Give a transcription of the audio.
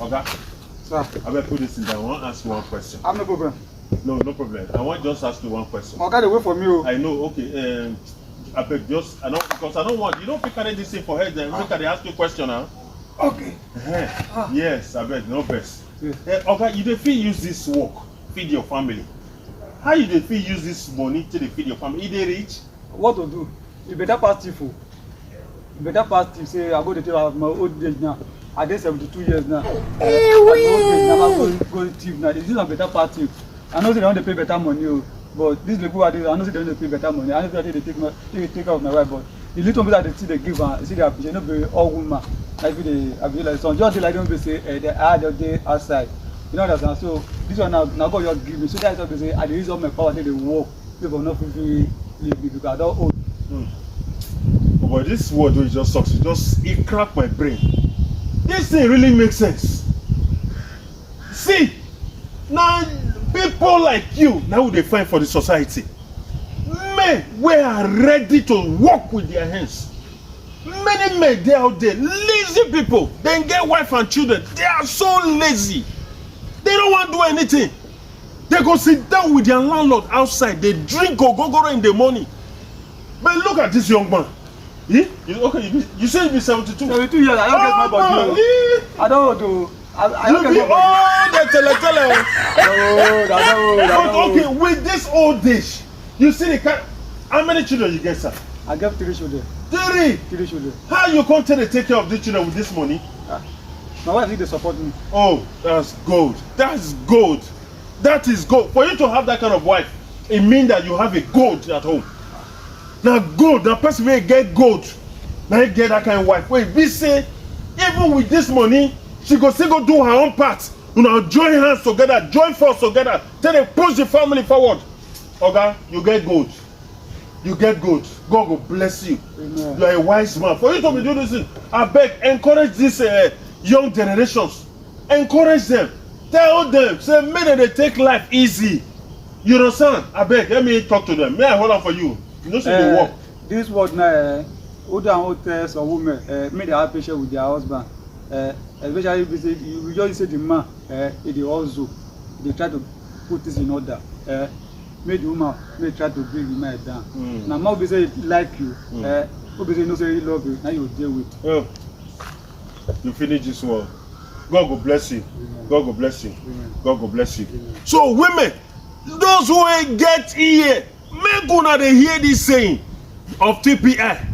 Okay. Sir. I will put this in there. I want to ask you one question. I'm no problem. No problem. I want just ask you one question. Okay, wait for me. I know. Okay. I beg just. I know because I don't want. You don't pick carry this thing for head. Then look at they ask you question now. Okay. Yes, I beg no best. Yes. Okay, you dey fit use this work feed your family. How you dey fit use this money to feed your family? You dey rich? What to do? You better pass thief. You better pass thief. Say I go to tell my old age now. I dey 72 years now. I'm go thief now. This is a better pass thief. I know they don't pay better money, but these people are I know they don't pay better money. I know they take care of my wife, but the little bit that they see they give and see they appreciate. No be all woman. Like they be like some just like don't be say they are just dey outside. You know what I'm saying? So this one now God just give me. So that's why they say I dey use all my power to dey work. People not fit leave me because I don't own. But this word wey just sucks. It cracked my brain. This thing really makes sense. See, now people like you now they find for the society. Men we are ready to work with their hands. Many men they out there, lazy people. They get wife and children. They are so lazy. They don't want to do anything. They go sit down with their landlord outside. They drink go in the morning. But look at this young man. You say you be 72. 72 years. I don't get my body. I don't want to. I don't get my body. Okay, with this old dish, you see the cat. How many children you get, sir? I get 3 children. 3 children. How you come to take care of the children with this money? My wife need to support me. Oh, that's gold. That's gold. That is gold. For you to have that kind of wife, it means that you have a gold at home. Now gold, the person will get gold. Now you get that kind of wife. Wait, we say, even with this money, she go still go do her own part. You know, join hands together, join force together. Then they push the family forward. Okay, you get gold. You get good. God will bless you. Amen. You are a wise man. For you to be doing this thing, I beg, encourage these young generations. Encourage them. Tell them. Say, may they take life easy. You understand? I beg, let me talk to them. May I hold on for you? You know, they work. This word now, older and hotels or women, may they have patience with their husband. Especially if you just say the man, they also they try to put this in order. Make the woman may try to bring the man down. Now, more be say like you, be say no say he love you. Now you deal with. Oh, you finish this one. God will bless you. Amen. God will bless you. Amen. God will bless you. Amen. So women, those who get here, make una dey hear this saying of TPI.